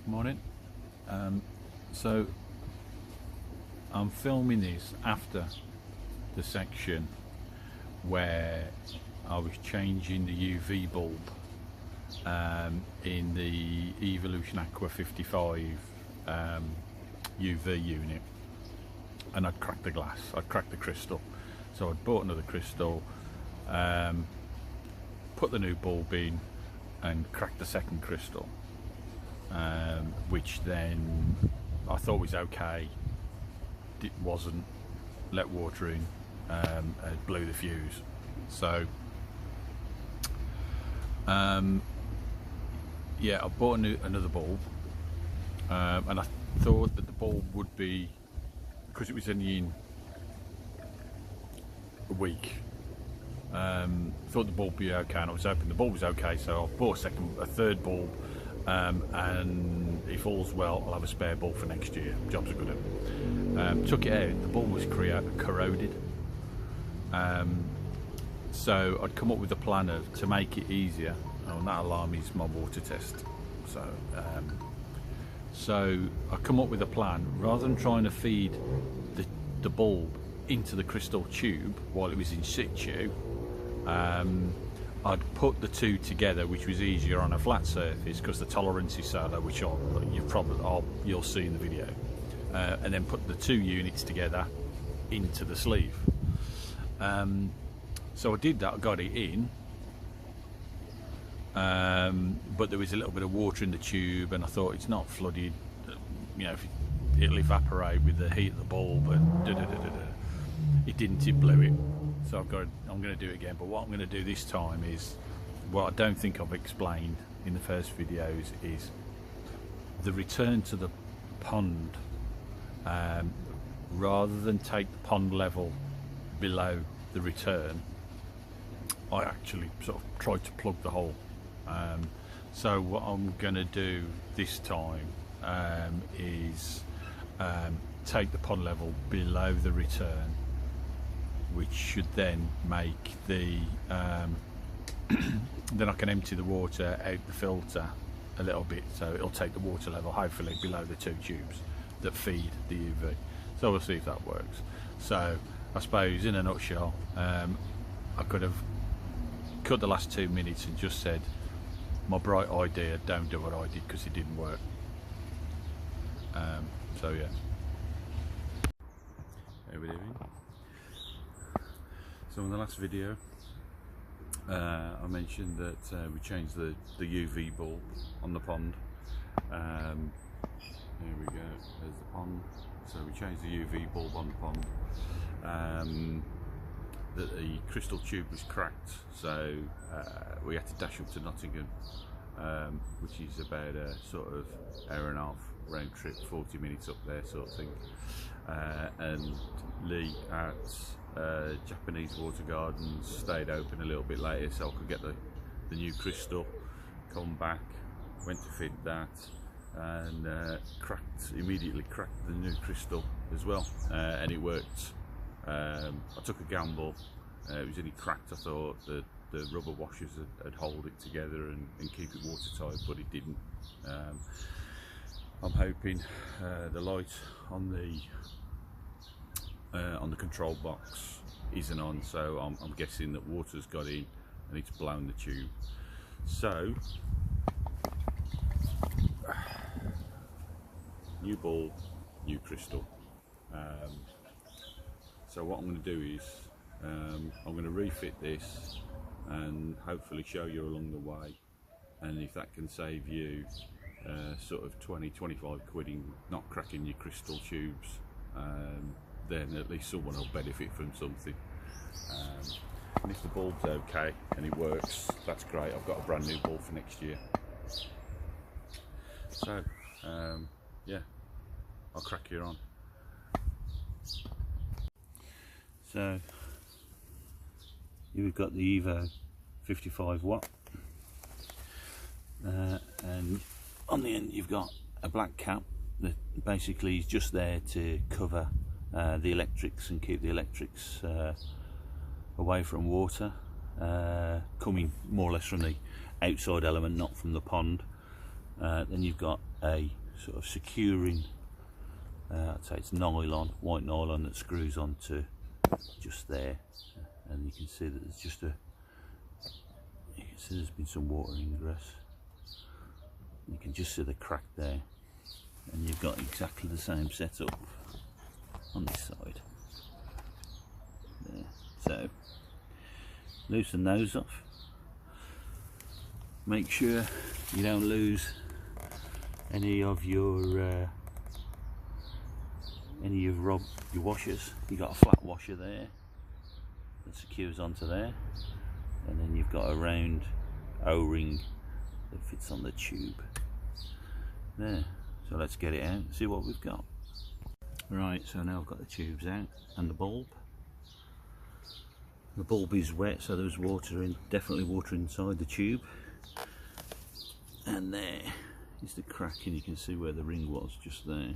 Morning. So I'm filming this after the section where I was changing the UV bulb in the Evolution Aqua 55 UV unit, and I'd cracked the glass, I'd cracked the crystal. So I'd bought another crystal, put the new bulb in and cracked the second crystal, which then I thought was okay. It wasn't. Let water in, it blew the fuse. So yeah, I bought another bulb, and I thought that the bulb would be, because it was only in a week, thought the bulb would be okay, and I was hoping the bulb was okay, so I bought a third bulb, and if all's well, I'll have a spare bulb for next year. Job's a good one. Took it out, the bulb was corroded, so I'd come up with a plan to make it easier. And that alarm is my water test, so I come up with a plan. Rather than trying to feed the bulb into the crystal tube while it was in situ, I'd put the two together, which was easier on a flat surface because the tolerance is so low, which you'll see in the video, and then put the two units together into the sleeve. So I did that, I got it in, but there was a little bit of water in the tube, and I thought, it's not flooded, you know, it'll evaporate with the heat of the bulb, and it didn't, it blew it. So I'm going to do it again, but what I'm going to do this time is what I don't think I've explained in the first videos, is the return to the pond. Rather than take the pond level below the return, I actually sort of tried to plug the hole. So what I'm going to do this time is take the pond level below the return, which should then make the then I can empty the water out the filter a little bit, so it'll take the water level hopefully below the two tubes that feed the UV. So we'll see if that works. So I suppose in a nutshell, I could have cut the last 2 minutes and just said, my bright idea, don't do what I did, because it didn't work. So yeah. Hey, good evening. So in the last video, I mentioned that we changed the UV bulb on the pond. Here we go, there's the pond. So we changed the UV bulb on the pond. The crystal tube was cracked, so we had to dash up to Nottingham, which is about a sort of hour and a half round trip, 40 minutes up there sort of thing. And Lee at Japanese Water Gardens stayed open a little bit later, so I could get the new crystal, come back, went to fit that, and immediately cracked the new crystal as well, and it worked. I took a gamble. It was only cracked. I thought the rubber washers would hold it together and keep it watertight, but it didn't. I'm hoping the light on the control box isn't on, so I'm guessing that water's got in and it's blown the tube. So new bulb, new crystal. So what I'm going to do is I'm going to refit this and hopefully show you along the way, and if that can save you sort of 20-25 quid in not cracking your crystal tubes, then at least someone will benefit from something. And if the bulb's okay and it works, that's great. I've got a brand new bulb for next year. So yeah, I'll crack you on. So you've got the Evo 55 watt, and on the end you've got a black cap that basically is just there to cover the electrics and keep the electrics away from water, coming more or less from the outside element, not from the pond. Then you've got a sort of securing, I'd say it's nylon, white nylon, that screws onto just there, and you can see that there's just you can see there's been some water ingress. You can just see the crack there, and you've got exactly the same setup on this side there. So loosen those off, make sure you don't lose any of your washers. You've got a flat washer there that secures onto there, and then you've got a round O-ring that fits on the tube there. So let's get it out and see what we've got. Right, so now I've got the tubes out and the bulb. The bulb is wet, so there's water in, definitely water inside the tube. And there is the crack, and you can see where the ring was just there.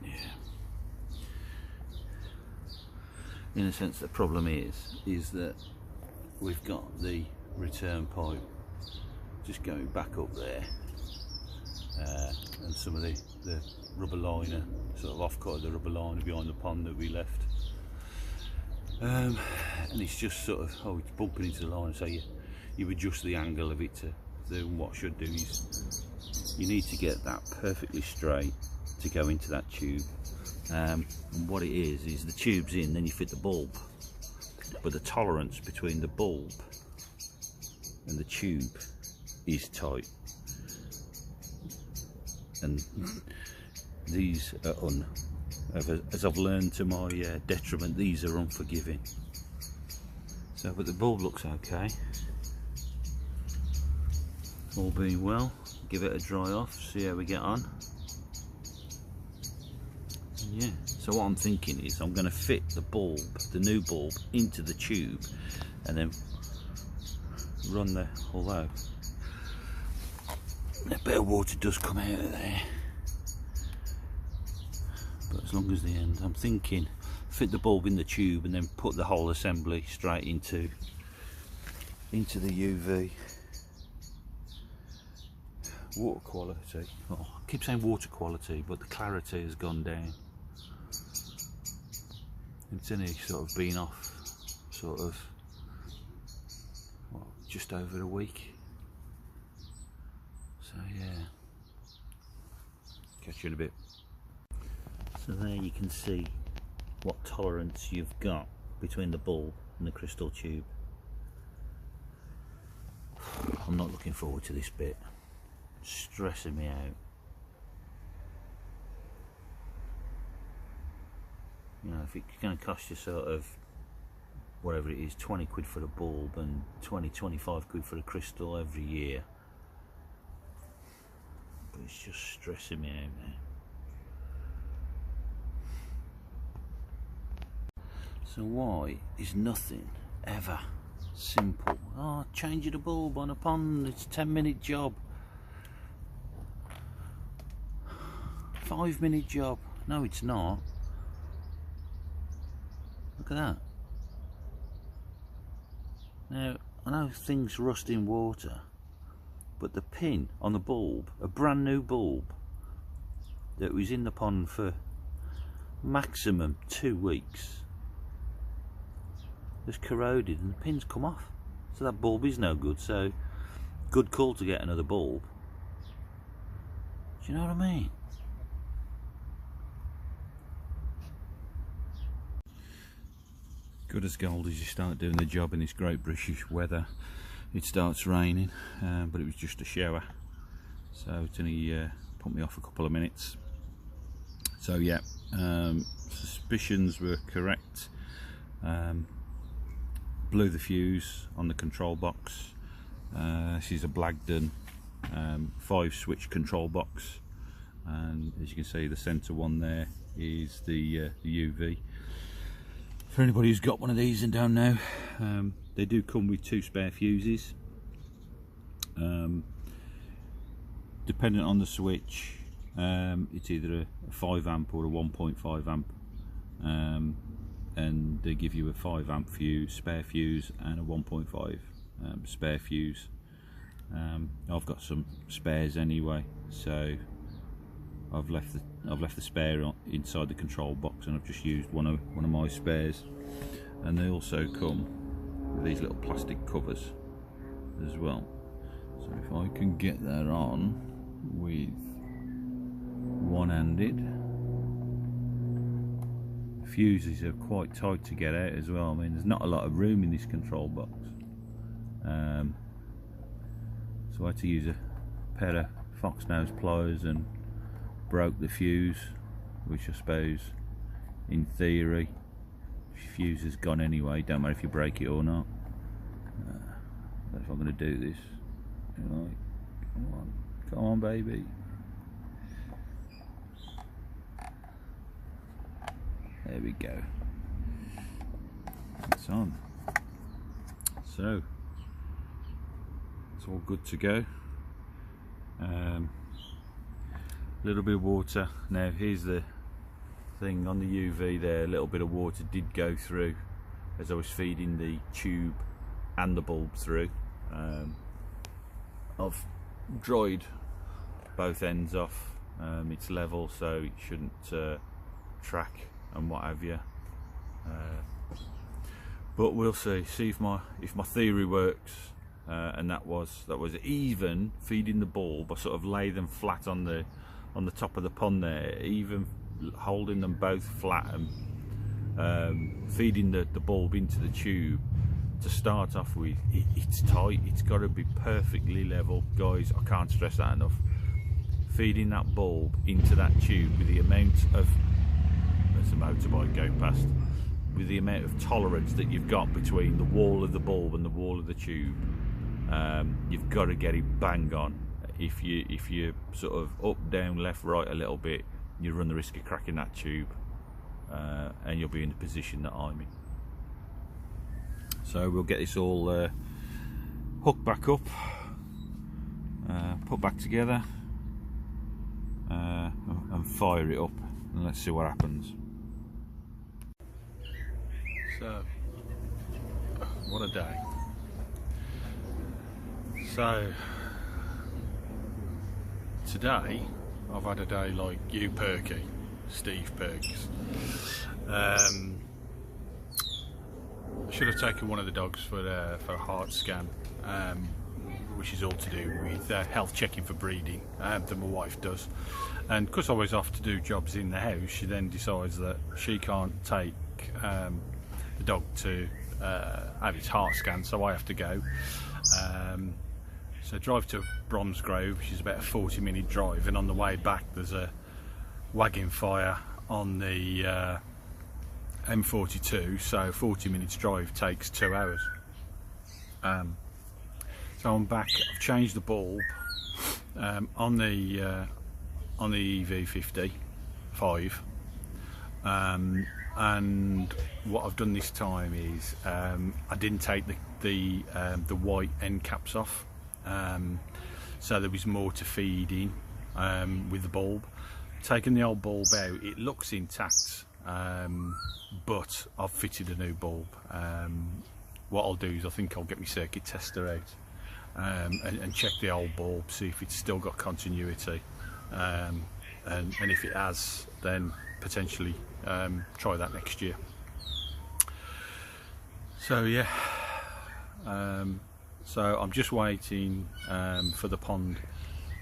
Yeah. In a sense, the problem is that we've got the return pipe just going back up there, and some of the rubber liner, sort of off-cut of the rubber liner behind the pond that we left, and it's just sort of, it's bumping into the line, so you adjust the angle of it to do. What I should do is you need to get that perfectly straight to go into that tube, and what it is the tube's in, then you fit the bulb, but the tolerance between the bulb and the tube is tight, and these are as I've learned to my detriment, these are unforgiving. So, but the bulb looks okay, all being well. Give it a dry off, see how we get on. And yeah, so what I'm thinking is I'm going to fit the bulb, the new bulb, into the tube, and then run the, although a bit of water does come out of there, but as long as the end, I'm thinking fit the bulb in the tube and then put the whole assembly straight into the UV. Water quality, I keep saying water quality, but the clarity has gone down. It's only sort of been off sort of just over a week, so yeah, catch you in a bit. So there you can see what tolerance you've got between the bulb and the crystal tube. I'm not looking forward to this bit, it's stressing me out. You know, if it's going to cost you sort of whatever it is, 20 quid for the bulb and 20-25 quid for the crystal every year, but it's just stressing me out now. So why is nothing ever simple? Oh, changing the bulb on a pond, it's a 10-minute job, 5-minute job. No, it's not. Look at that. Now, I know things rust in water, but the pin on the bulb, a brand new bulb that was in the pond for maximum 2 weeks, has corroded and the pin's come off. So that bulb is no good, so good call to get another bulb. Do you know what I mean? Good as gold as you start doing the job in this great British weather. It starts raining, but it was just a shower, so it's only put me off a couple of minutes. So yeah, suspicions were correct. Blew the fuse on the control box. This is a Blagdon 5-switch control box, and as you can see, the centre one there is the UV. For anybody who's got one of these and don't know, they do come with 2 spare fuses. Depending on the switch, it's either a 5 amp or a 1.5 amp, and they give you a 5 amp fuse, spare fuse, and a 1.5 spare fuse. I've got some spares anyway, so I've left the spare inside the control box, and I've just used one of my spares. And they also come with these little plastic covers as well. So if I can get that on with one-handed. Fuses are quite tight to get out as well. I mean, there's not a lot of room in this control box. So I had to use a pair of fox nose pliers and broke the fuse, which I suppose in theory fuse has gone anyway, don't matter if you break it or not. But if I'm going to do this, right, come on baby. There we go, it's on. So it's all good to go. Little bit of water. Now here's the thing on the UV there, a little bit of water did go through as I was feeding the tube and the bulb through. I've dried both ends off. It's level, so it shouldn't track and what have you. But we'll see if my theory works. And that was even feeding the bulb. I sort of lay them flat on the top of the pond there, even holding them both flat and feeding the bulb into the tube. To start off with, it's tight, it's got to be perfectly level, guys. I can't stress that enough. Feeding that bulb into that tube with the amount of, there's a motorbike going past, with the amount of tolerance that you've got between the wall of the bulb and the wall of the tube, you've got to get it bang on. If you sort of up, down, left, right a little bit, you run the risk of cracking that tube, and you'll be in the position that I'm in. So we'll get this all hooked back up, put back together, and fire it up, and let's see what happens. So, what a day. So, today I've had a day like you, Perky, Steve Perks. I should have taken one of the dogs for a heart scan, which is all to do with health checking for breeding that my wife does. And because I was off to do jobs in the house, she then decides that she can't take the dog to have its heart scan, so I have to go. So I drive to Bromsgrove, which is about a 40-minute drive, and on the way back there's a wagon fire on the M42, so 40 minutes drive takes 2 hours. So I'm back. I've changed the bulb on the EV50 5, and what I've done this time is I didn't take the white end caps off, so there was more to feed in with the bulb. Taking the old bulb out, it looks intact. But I've fitted a new bulb. What I'll do is I think I'll get my circuit tester out and check the old bulb, see if it's still got continuity, and if it has, then potentially try that next year. So yeah, so I'm just waiting for the pond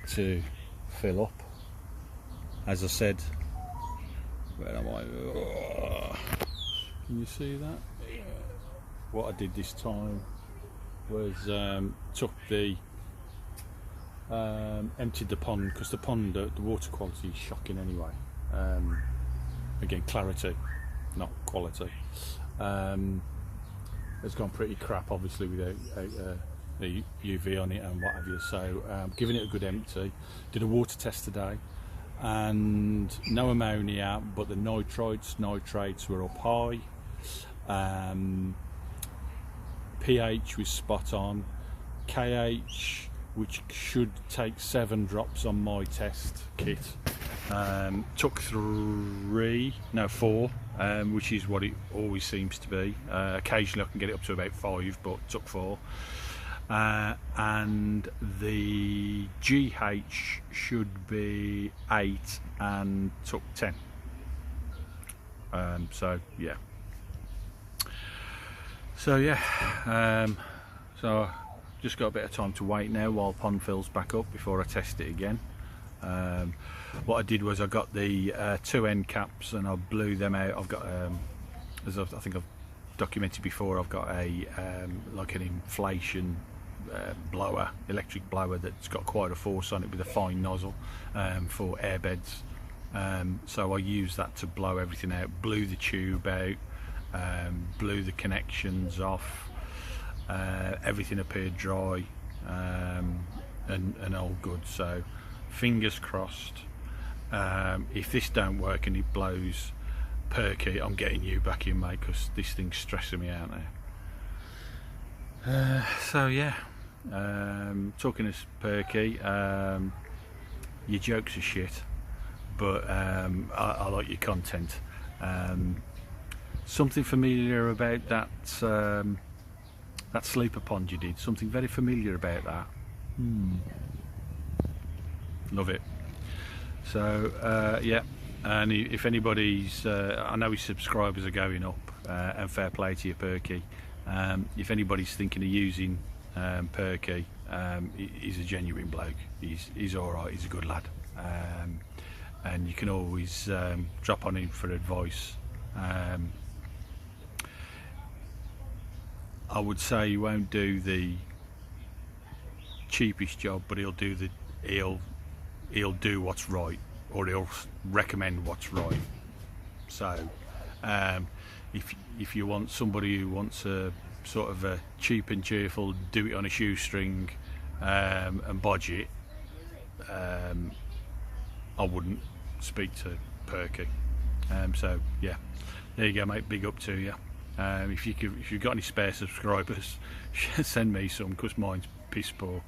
to fill up. As I said, where am I? Oh, can you see that? Yeah. What I did this time was took the emptied the pond, because the pond, the water quality is shocking anyway. Again, clarity, not quality. It's gone pretty crap, obviously, without the UV on it and what have you. So giving it a good empty. Did a water test today, and no ammonia, but the nitrates were up high. pH was spot on. KH, which should take 7 drops on my test kit, took 4, which is what it always seems to be. Occasionally I can get it up to about 5, but took 4. and the GH should be 8 and took 10. So yeah. So just got a bit of time to wait now while pond fills back up before I test it again. What I did was I got the 2 end caps and I blew them out. I've got, as I think I've documented before, I've got a like an inflation blower, electric blower that's got quite a force on it with a fine nozzle for air beds. So I used that to blow everything out, blew the tube out, blew the connections off, everything appeared dry and all good. So fingers crossed, if this don't work and it blows Perky, I'm getting you back in, mate, because this thing's stressing me out now. So yeah, talking to Perky, your jokes are shit, but I like your content. Something familiar about that that sleeper pond you did, something very familiar about that. Love it. So yeah, and if anybody's I know his subscribers are going up, and fair play to you, Perky. If anybody's thinking of using Perky, he's a genuine bloke. He's alright, he's a good lad, and you can always drop on him for advice. I would say he won't do the cheapest job, but he'll do what's right, or he'll recommend what's right. So if you want somebody who wants a sort of a cheap and cheerful, do it on a shoestring and budget, I wouldn't speak to Perky. So yeah, there you go, mate. Big up to you. If you've got any spare subscribers, send me some, because mine's piss poor.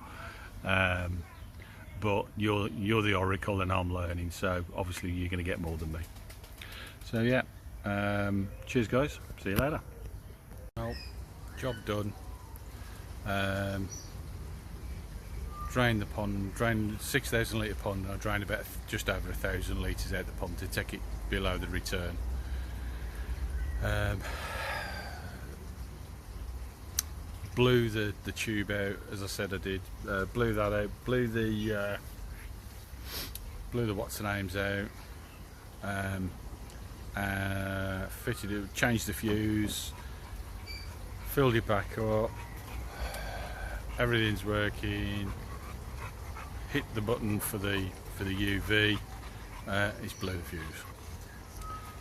But you're the oracle and I'm learning, so obviously you're going to get more than me. So yeah, cheers guys, see you later. Well, job done. Drained the pond, drained 6,000 litre pond. I drained about just over 1,000 litres out the pond to take it below the return. Blew the tube out, as I said I did. Blew that out. Blew the what's the names out. Fitted it. Changed the fuse. Filled it back up. Everything's working. Hit the button for the UV. It's blew the fuse.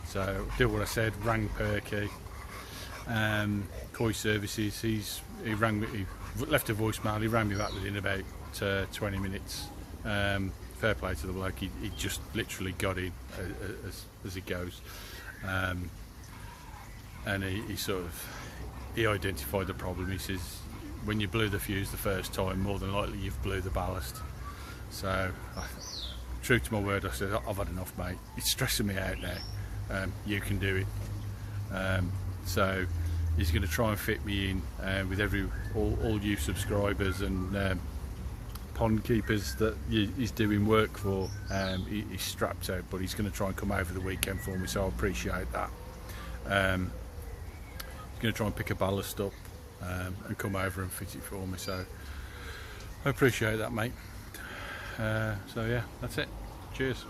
So did what I said. Rang Perky. Koi Services, he rang me, he left a voicemail, he rang me back within about 20 minutes. Fair play to the bloke, he just literally got in as it goes. And he sort of, he identified the problem. He says, when you blew the fuse the first time, more than likely you've blew the ballast. So, true to my word, I said, I've had enough, mate, it's stressing me out now, you can do it. So he's going to try and fit me in with all you subscribers and pond keepers that he's doing work for. He's strapped out, but he's going to try and come over the weekend for me, so I appreciate that. He's going to try and pick a ballast up and come over and fit it for me, so I appreciate that, mate. So yeah, that's it. Cheers.